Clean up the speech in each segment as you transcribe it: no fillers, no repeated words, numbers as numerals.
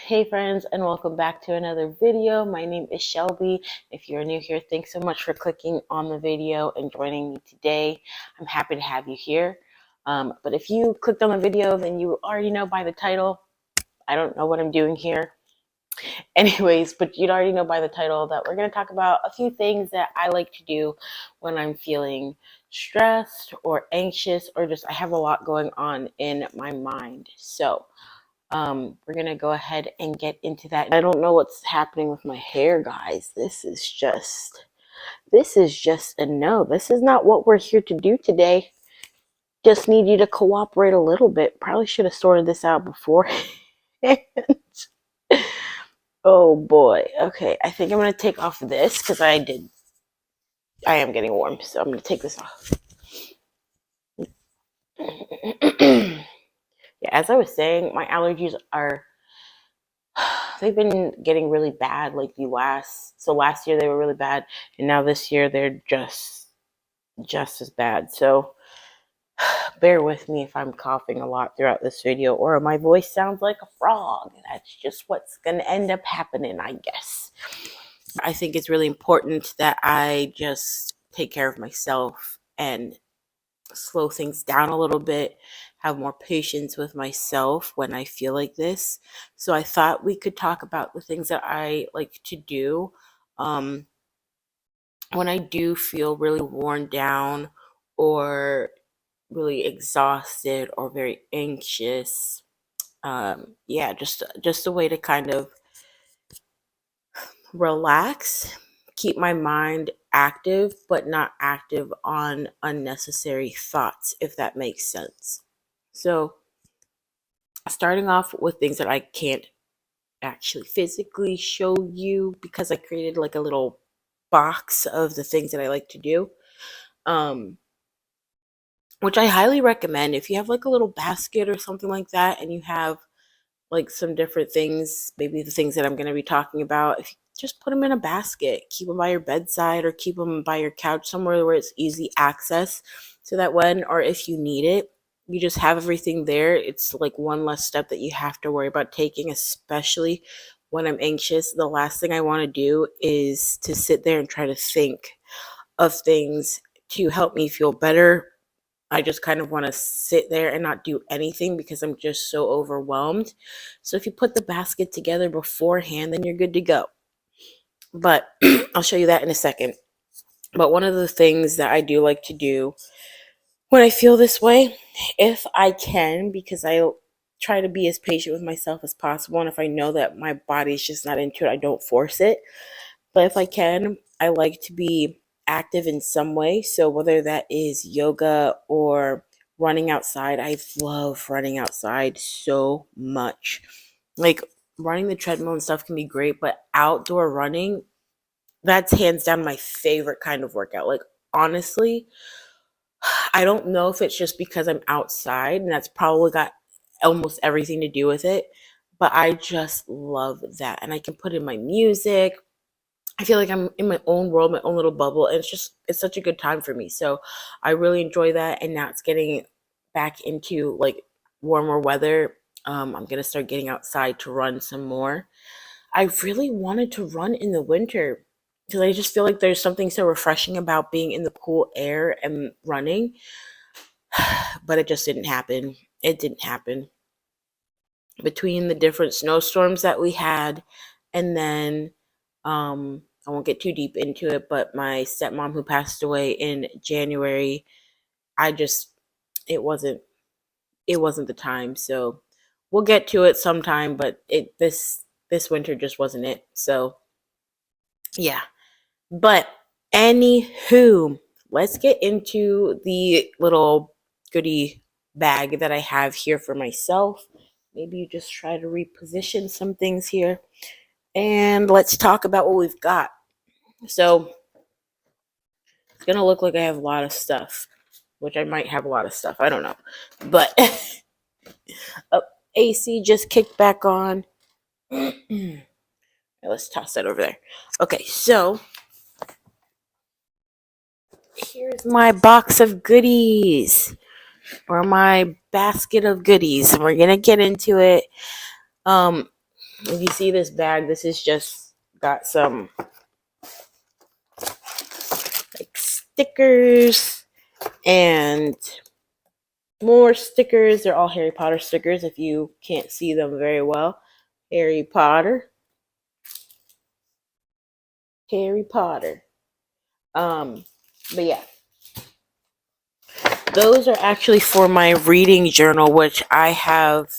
Hey friends, and welcome back to another video. My name is Shelby. If you're new here, thanks so much for clicking on the video and joining me today. I'm happy to have you here. But if you clicked on the video, then you already know by the title. I don't know what I'm doing here. Anyways, but you'd already know by the title that we're going to talk about a few things that I like to do when I'm feeling stressed or anxious or just I have a lot going on in my mind. So we're gonna go ahead and get into that. I don't know what's happening with my hair, guys. This is just a no. This is not what we're here to do today. Just need you to cooperate a little bit. Probably should have sorted this out before. Oh boy. Okay, I think I'm gonna take off this because I am getting warm, so I'm gonna take this off. Yeah, as I was saying, my allergies are they've been getting really bad like last year they were really bad, and now this year they're just as bad. So bear with me if I'm coughing a lot throughout this video or my voice sounds like a frog. That's just what's gonna end up happening, I guess. I think it's really important that I just take care of myself and slow things down a little bit, have more patience with myself when I feel like this. So I thought we could talk about the things that I like to do um, when I do feel really worn down or really exhausted or very anxious. Yeah, just a way to kind of relax, keep my mind active, but not active on unnecessary thoughts, if that makes sense. So, starting off with things that I can't actually physically show you because I created like a little box of the things that I like to do. Um, which I highly recommend if you have like a little basket or something like that and you have like some different things, maybe the things that I'm going to be talking about, if you just put them in a basket, keep them by your bedside or keep them by your couch somewhere where it's easy access so that when or if you need it, you just have everything there. It's like one less step that you have to worry about taking, especially when I'm anxious. The last thing I want to do is to sit there and try to think of things to help me feel better. I just kind of want to sit there and not do anything because I'm just so overwhelmed. So if you put the basket together beforehand, then you're good to go. But I'll show you that in a second. But one of the things that I do like to do when I feel this way, if I can, because I try to be as patient with myself as possible, and if I know that my body's just not into it, I don't force it. But if I can, I like to be active in some way. So whether that is yoga or running outside, I love running outside so much. Like running the treadmill and stuff can be great, but outdoor running, that's hands down my favorite kind of workout. Like honestly, I don't know if it's just because I'm outside and that's probably got almost everything to do with it, but I just love that. And I can put in my music. I feel like I'm in my own world, my own little bubble, and it's such a good time for me. So I really enjoy that, and now it's getting back into like warmer weather. I'm gonna start getting outside to run some more. I really wanted to run in the winter because I just feel like there's something so refreshing about being in the cool air and running, but it just didn't happen. It didn't happen between the different snowstorms that we had, and then I won't get too deep into it, but my stepmom who passed away in January, I just it wasn't the time. So we'll get to it sometime, but this winter just wasn't it. So yeah. But anywho, let's get into the little goodie bag that I have here for myself. Maybe you just try to reposition some things here. And let's talk about what we've got. So it's gonna look like I have a lot of stuff, which I might have a lot of stuff. I don't know, but oh, AC just kicked back on. Let's toss that over there. Okay, so here's my box of goodies or my basket of goodies, and we're gonna get into it. Um, If you see this bag, this is just got some like stickers and more stickers. They're all Harry Potter stickers if you can't see them very well. Harry Potter. Harry Potter. But yeah, those are actually for my reading journal, which I have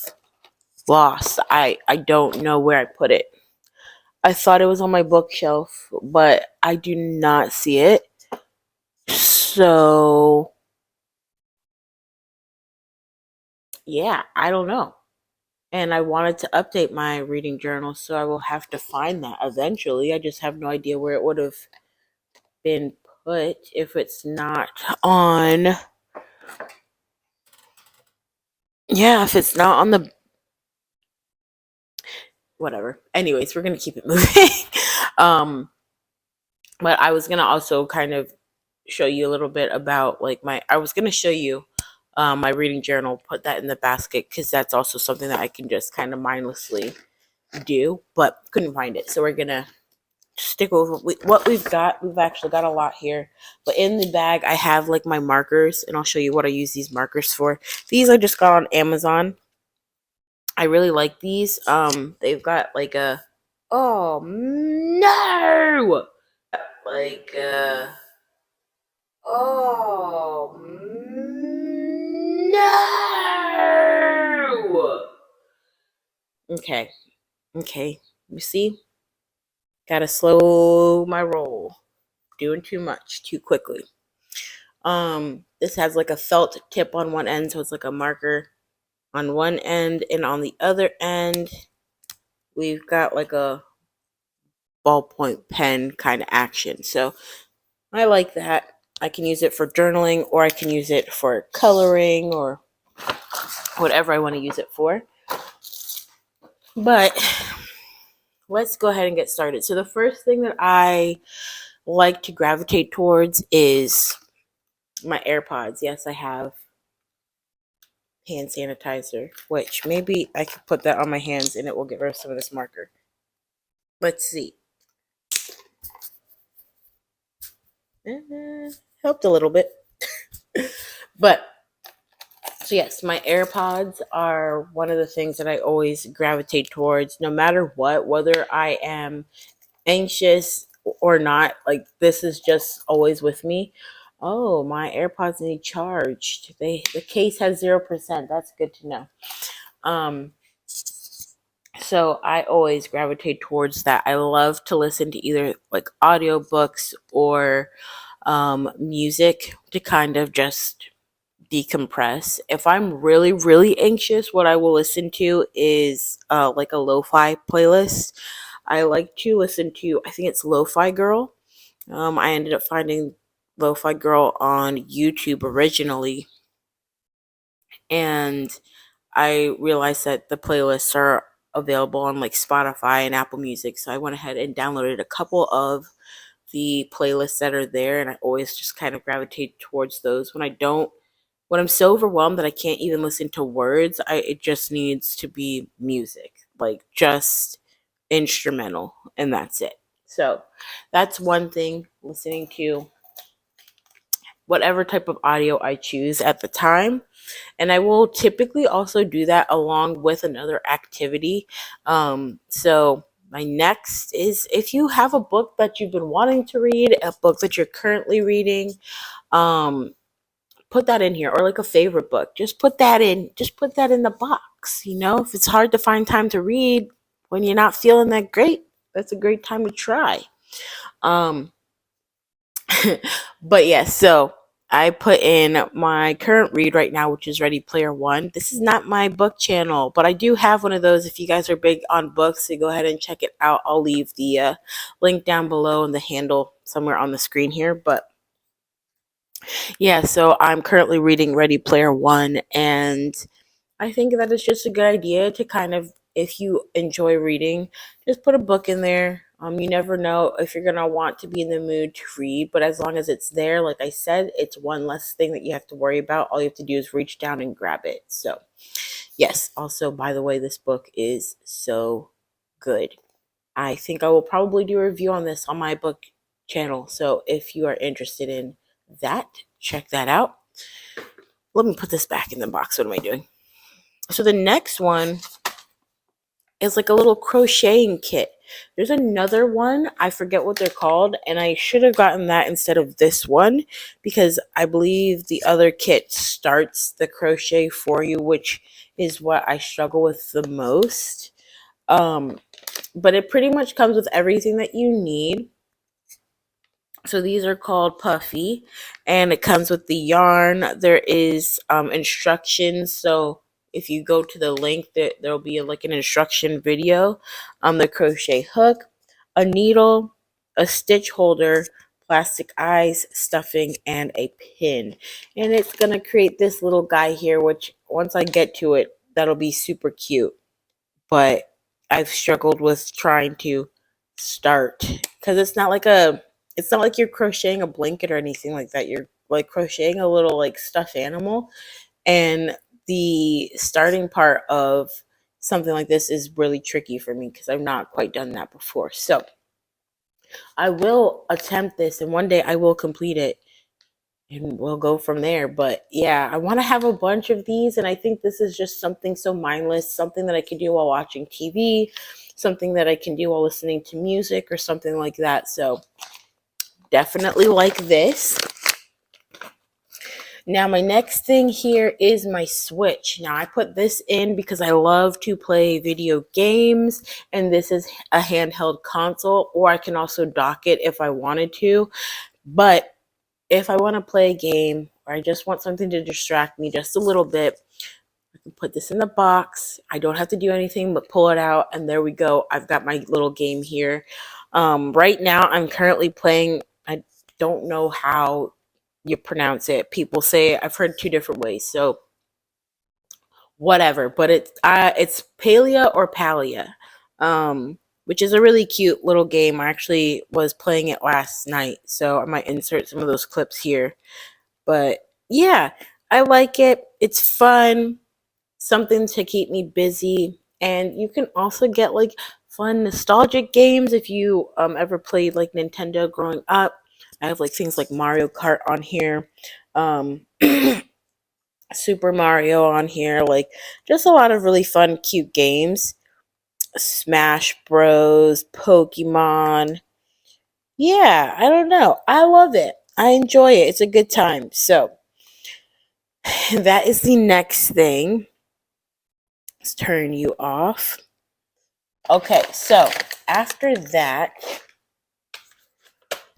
lost. I don't know where I put it. I thought it was on my bookshelf, but I do not see it. So, yeah, I don't know. And I wanted to update my reading journal, so I will have to find that eventually. I just have no idea where it would have been put if it's not on. Yeah, if it's not on the. Whatever. Anyways, we're going to keep it moving. um, but I was going to also kind of show you a little bit about like I was going to show you my reading journal, put that in the basket because that's also something that I can just kind of mindlessly do, but couldn't find it. So we're going to stick over what we've got. We've actually got a lot here, but in the bag I have like my markers, and I'll show you what I use these markers for. These I just got on Amazon. I really like these. They've got like a oh no, like oh no. Okay, okay. You see, gotta slow my roll. Doing too much too quickly. This has like a felt tip on one end, so it's like a marker on one end, and on the other end, we've got like a ballpoint pen kind of action. So I like that. I can use it for journaling, or I can use it for coloring, or whatever I want to use it for. But let's go ahead and get started. So the first thing that I like to gravitate towards is my AirPods. Yes, I have hand sanitizer, which maybe I could put that on my hands and it will get rid of some of this marker. Let's see. Helped a little bit. But so yes, my AirPods are one of the things that I always gravitate towards, no matter what, whether I am anxious or not. Like this is just always with me. Oh, my AirPods need charged. The case has 0%. That's good to know. So I always gravitate towards that. I love to listen to either like audiobooks or music to kind of just decompress. If I'm really, really anxious, what I will listen to is like a lo-fi playlist. I like to listen to, I think it's Lo-Fi Girl. I ended up finding Lo-Fi Girl on YouTube originally, and I realized that the playlists are available on like Spotify and Apple Music. So I went ahead and downloaded a couple of the playlists that are there, and I always just kind of gravitate towards those when I'm so overwhelmed that I can't even listen to words. It just needs to be music, like just instrumental, and that's it. So that's one thing, listening to whatever type of audio I choose at the time. And I will typically also do that along with another activity. So my next is, if you have a book that you've been wanting to read, a book that you're currently reading, um, put that in here, or like a favorite book. Just put that in. Just put that in the box. If it's hard to find time to read when you're not feeling that great, that's a great time to try. Um, but yeah, so I put in my current read right now, which is Ready Player One. This is not my book channel, but I do have one of those. If you guys are big on books, so go ahead and check it out. I'll leave the link down below and the handle somewhere on the screen here. But yeah, so I'm currently reading Ready Player One, and I think that it's just a good idea to kind of, if you enjoy reading, just put a book in there. You never know if you're gonna want to be in the mood to read, but as long as it's there, like I said, it's one less thing that you have to worry about. All you have to do is reach down and grab it. So, yes. Also, by the way, this book is so good. I think I will probably do a review on this on my book channel. So if you are interested in that, check that out. Let me put this back in the box. What am I doing? So the next one is like a little crocheting kit. There's another one, I forget what they're called, and I should have gotten that instead of this one because I believe the other kit starts the crochet for you, which is what I struggle with the most. But it pretty much comes with everything that you need. So these are called Puffy, and it comes with the yarn. There is instructions. So if you go to the link, there'll be like an instruction video. The crochet hook, a needle, a stitch holder, plastic eyes, stuffing, and a pin. And it's gonna create this little guy here, which once I get to it, that'll be super cute. But I've struggled with trying to start because it's not like you're crocheting a blanket or anything like that. You're like crocheting a little like stuffed animal, and the starting part of something like this is really tricky for me because I've not quite done that before. So I will attempt this, and one day I will complete it, and we'll go from there. But yeah, I want to have a bunch of these, and I think this is just something so mindless, something that I can do while watching TV, something that I can do while listening to music or something like that. So definitely like this. Now my next thing here is my Switch. Now I put this in because I love to play video games, and this is a handheld console, or I can also dock it if I wanted to. But if I want to play a game or I just want something to distract me just a little bit, I can put this in the box. I don't have to do anything but pull it out, and there we go. I've got my little game here. Right now I'm currently playing, I don't know how you pronounce it. People say, I've heard two different ways, so whatever. But it's Palia or Palia, which is a really cute little game. I actually was playing it last night, so I might insert some of those clips here. But yeah, I like it. It's fun, something to keep me busy, and you can also get like fun nostalgic games if you ever played like Nintendo growing up. I have like things like Mario Kart on here, um, Super Mario on here, like just a lot of really fun, cute games. Smash Bros, Pokemon. Yeah, I don't know. I love it. I enjoy it. It's a good time. So that is the next thing. Let's turn you off. Okay, so after that,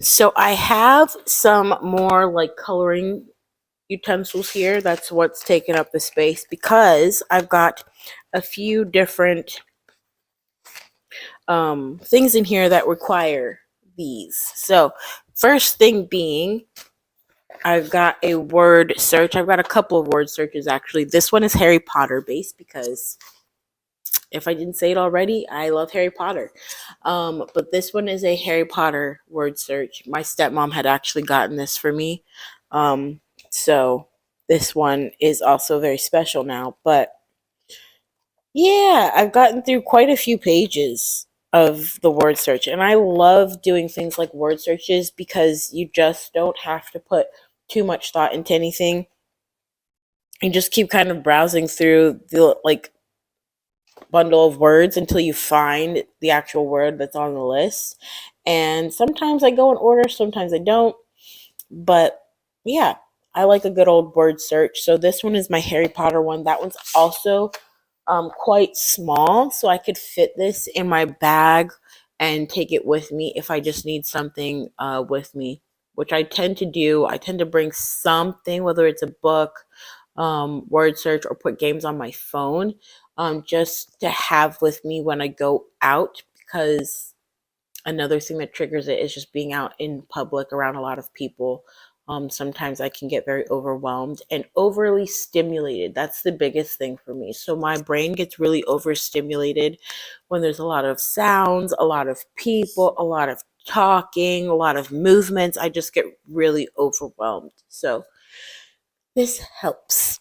so I have some more like coloring utensils here. That's what's taking up the space because I've got a few different things in here that require these. So first thing being, I've got a word search. I've got a couple of word searches actually. This one is Harry Potter based because if I didn't say it already, I love Harry Potter. But this one is a Harry Potter word search. My stepmom had actually gotten this for me. So this one is also very special now. But yeah, I've gotten through quite a few pages of the word search. And I love doing things like word searches because you just don't have to put too much thought into anything. You just keep kind of browsing through the like bundle of words until you find the actual word that's on the list. And sometimes I go in order, sometimes I don't. But yeah, I like a good old word search. So this one is my Harry Potter one. That one's also quite small, so I could fit this in my bag and take it with me if I just need something with me, which I tend to do. I tend to bring something, whether it's a book, word search, or put games on my phone, just to have with me when I go out, because another thing that triggers it is just being out in public around a lot of people. Sometimes I can get very overwhelmed and overly stimulated. That's the biggest thing for me. So my brain gets really overstimulated when there's a lot of sounds, a lot of people, a lot of talking, a lot of movements. I just get really overwhelmed. So this helps.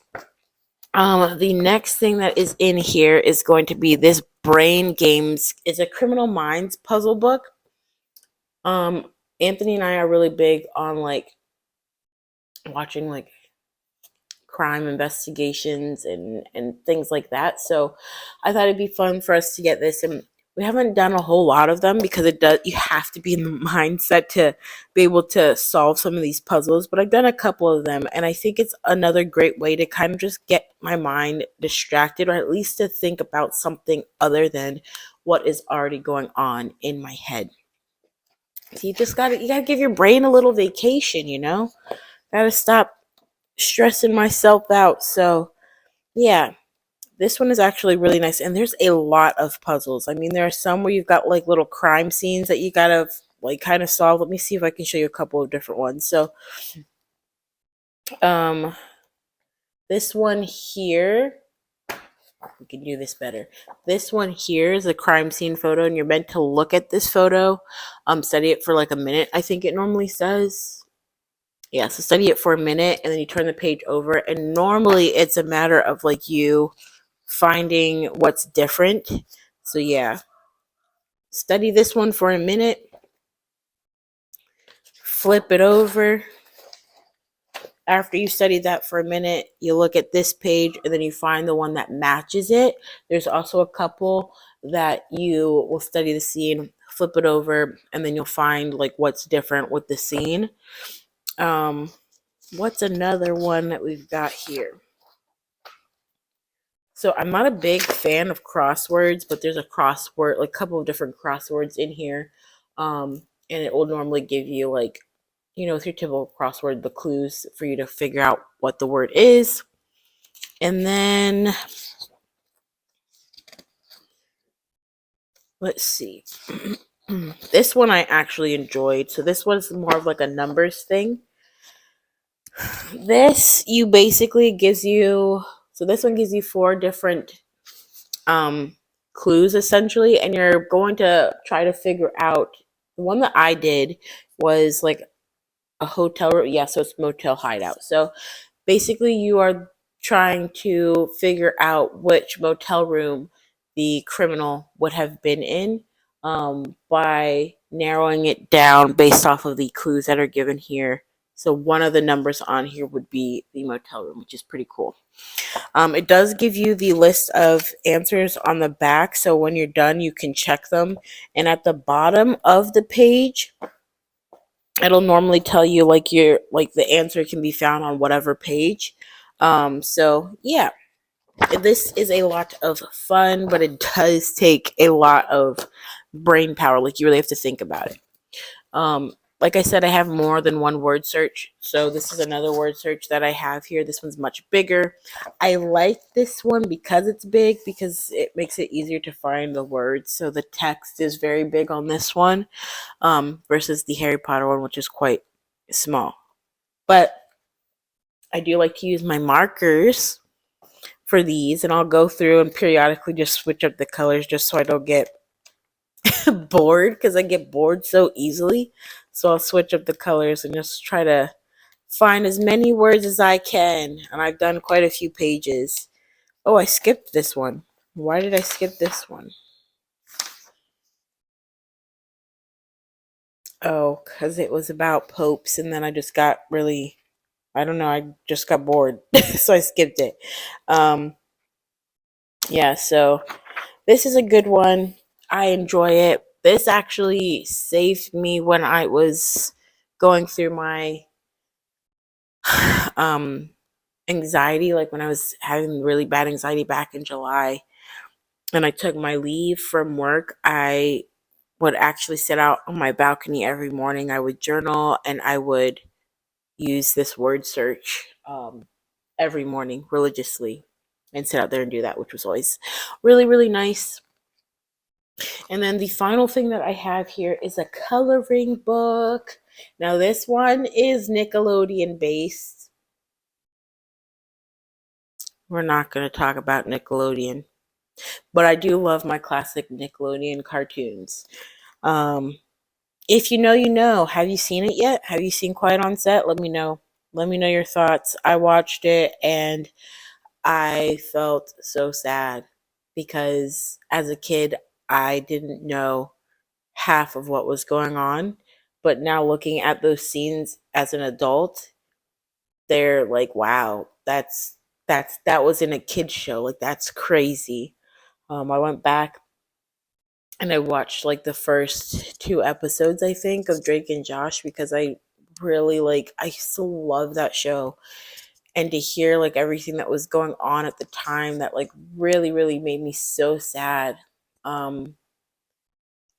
The next thing that is in here is going to be this Brain Games. It's a Criminal Minds puzzle book. Anthony and I are really big on like watching like crime investigations and things like that. So I thought it'd be fun for us to get this, and we haven't done a whole lot of them because you have to be in the mindset to be able to solve some of these puzzles, but I've done a couple of them, and I think it's another great way to kind of just get my mind distracted, or at least to think about something other than what is already going on in my head. So you gotta give your brain a little vacation, Gotta stop stressing myself out. So yeah, this one is actually really nice, and there's a lot of puzzles. I mean, there are some where you've got like little crime scenes that you gotta like kind of solve. Let me see if I can show you a couple of different ones. So um this one here, we can do this better. This one here is a crime scene photo, and you're meant to look at this photo, study it for like a minute, I think it normally says. Yeah, so study it for a minute, and then you turn the page over, and normally it's a matter of like you finding what's different. So yeah, study this one for a minute, flip it over. After you study that for a minute, you look at this page, and then you find the one that matches it. There's also a couple that you will study the scene, flip it over, and then you'll find like what's different with the scene. What's another one that we've got here? So I'm not a big fan of crosswords, but there's a crossword, like a couple of different crosswords in here. And it will normally give you like, with your typical crossword, the clues for you to figure out what the word is. And then let's see. This one I actually enjoyed. So this one's more of like a numbers thing. This this one gives you 4 different clues essentially, and you're going to try to figure out. The one that I did was like a hotel room. Yeah, so it's motel hideout. So basically you are trying to figure out which motel room the criminal would have been in, by narrowing it down based off of the clues that are given here. So one of the numbers on here would be the motel room, which is pretty cool. It does give you the list of answers on the back, so when you're done, you can check them. And at the bottom of the page, it'll normally tell you like the answer can be found on whatever page. So yeah, this is a lot of fun, but it does take a lot of brain power. Like you really have to think about it. Like I said, I have more than one word search. So this is another word search that I have here. This one's much bigger. I like this one because it's big, because it makes it easier to find the words. So the text is very big on this one, versus the Harry Potter one, which is quite small. But I do like to use my markers for these, and I'll go through and periodically just switch up the colors just so I don't get bored, because I get bored so easily. So I'll switch up the colors and just try to find as many words as I can. And I've done quite a few pages. Oh, I skipped this one. Why did I skip this one? Oh, because it was about popes, and then I just got really, I don't know, I just got bored. So I skipped it. Yeah, so this is a good one. I enjoy it. This actually saved me when I was going through my um anxiety, like when I was having really bad anxiety back in July and I took my leave from work. I would actually sit out on my balcony every morning. I would journal, and I would use this word search every morning religiously, and sit out there and do that, which was always really, really nice. And then the final thing that I have here is a coloring book. Now, this one is Nickelodeon based. We're not going to talk about Nickelodeon, but I do love my classic Nickelodeon cartoons. If you know, you know. Have you seen it yet? Have you seen Quiet on Set? Let me know. Let me know your thoughts. I watched it, and I felt so sad because as a kid, I didn't know half of what was going on. But now looking at those scenes as an adult, they're like, wow, that was in a kid's show. Like that's crazy. I went back and I watched like the first two episodes, I think, of Drake and Josh because I really I still love that show. And to hear like everything that was going on at the time that like really, really made me so sad. Um,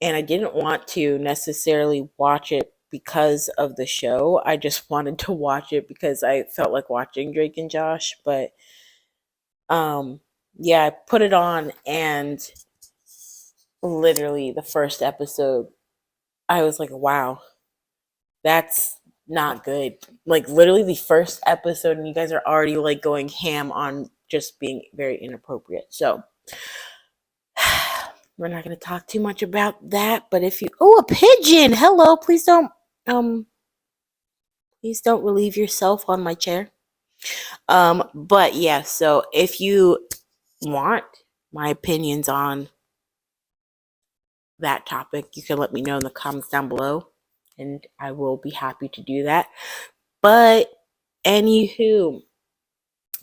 and I didn't want to necessarily watch it because of the show. I just wanted to watch it because I felt like watching Drake and Josh. But um, yeah, I put it on and literally the first episode, I was like, wow, that's not good. Like literally the first episode, and you guys are already like going ham on just being very inappropriate. So we're not going to talk too much about that. But if you, oh, a pigeon, hello, um, please don't relieve yourself on my chair. But yeah, so if you want my opinions on that topic, you can let me know in the comments down below, and I will be happy to do that. But anywho,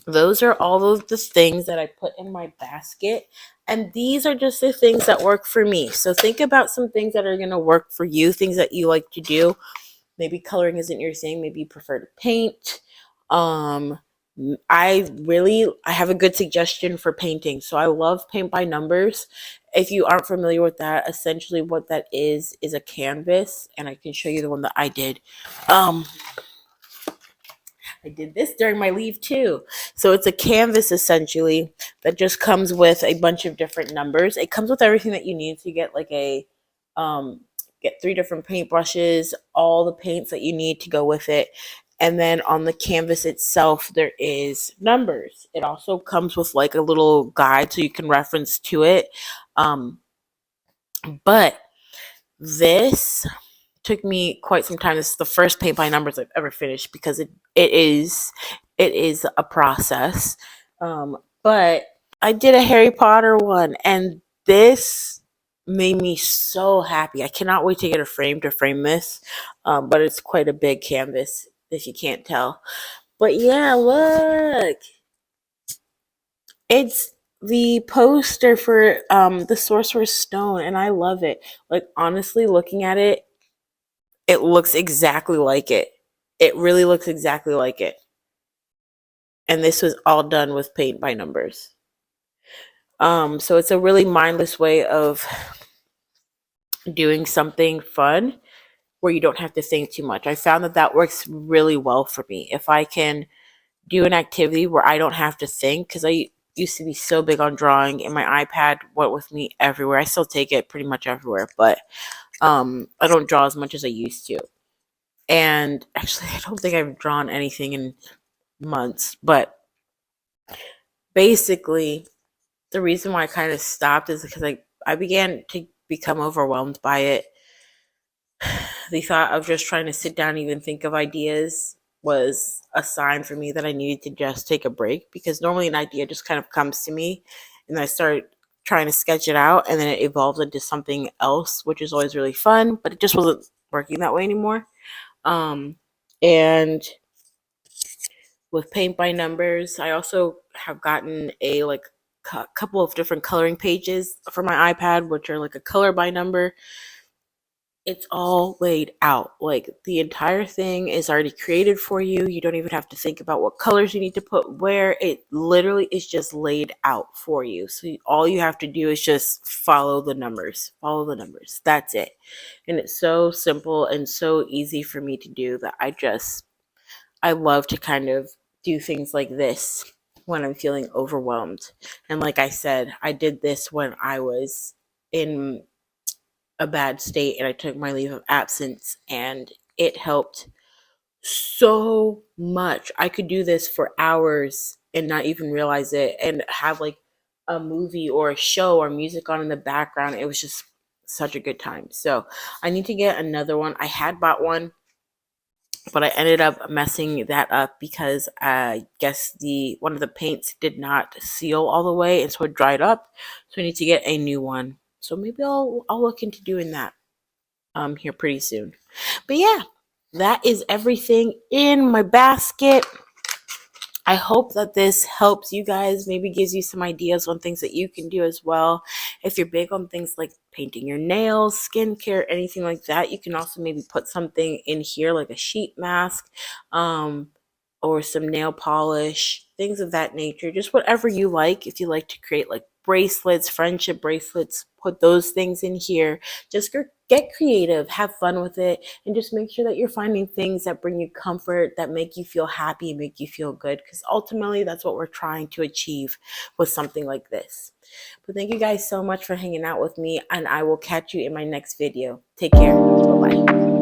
those are all of the things that I put in my basket. And these are just the things that work for me. So think about some things that are going to work for you, things that you like to do. Maybe coloring isn't your thing. Maybe you prefer to paint. Um, I have a good suggestion for painting. So I love paint by numbers. If you aren't familiar with that, essentially what that is a canvas, and I can show you the one that I did. Um, I did this during my leave too. So it's a canvas essentially that just comes with a bunch of different numbers. It comes with everything that you need to get like a um get 3 different paintbrushes, all the paints that you need to go with it. And then on the canvas itself there is numbers. It also comes with like a little guide so you can reference to it. Um but this took me quite some time. This is the first paint by numbers I've ever finished because it is a process. But I did a Harry Potter one, and this made me so happy. I cannot wait to get a frame to frame this. But it's quite a big canvas if you can't tell. But yeah, look, it's the poster for the Sorcerer's Stone, and I love it. Like honestly, looking at it, it looks exactly like it. It really looks exactly like it. And this was all done with paint by numbers. So it's a really mindless way of doing something fun where you don't have to think too much. I found that that works really well for me. If I can do an activity where I don't have to think, because I used to be so big on drawing and my iPad went with me everywhere. I still take it pretty much everywhere, but I don't draw as much as I used to. And actually, I don't think I've drawn anything in months, but basically the reason why I kind of stopped is because I began to become overwhelmed by it. The thought of just trying to sit down and even think of ideas was a sign for me that I needed to just take a break, because normally an idea just kind of comes to me and I start trying to sketch it out and then it evolves into something else, which is always really fun, but it just wasn't working that way anymore. And with paint by numbers, I also have gotten a couple of different coloring pages for my iPad, which are like a color by number. It's all laid out. Like the entire thing is already created for you. You don't even have to think about what colors you need to put where. It literally is just laid out for you. So all you have to do is just follow the numbers. Follow the numbers. That's it. And it's so simple and so easy for me to do that I love to kind of do things like this when I'm feeling overwhelmed. And like I said, I did this when I was in a bad state and I took my leave of absence, and it helped so much. I could do this for hours and not even realize it and have like a movie or a show or music on in the background. It was just such a good time. So I need to get another one. I had bought one but I ended up messing that up because I guess the one of the paints did not seal all the way, and so it dried up. So I need to get a new one. So maybe I'll look into doing that here pretty soon. But yeah, that is everything in my basket. I hope that this helps you guys, maybe gives you some ideas on things that you can do as well. If you're big on things like painting your nails, skincare, anything like that, you can also maybe put something in here like a sheet mask, um, or some nail polish, things of that nature. Just whatever you like. If you like to create like bracelets, friendship bracelets, put those things in here. Just get creative, have fun with it, and just make sure that you're finding things that bring you comfort, that make you feel happy, make you feel good, because ultimately that's what we're trying to achieve with something like this. But thank you guys so much for hanging out with me, and I will catch you in my next video. Take care. Bye-bye.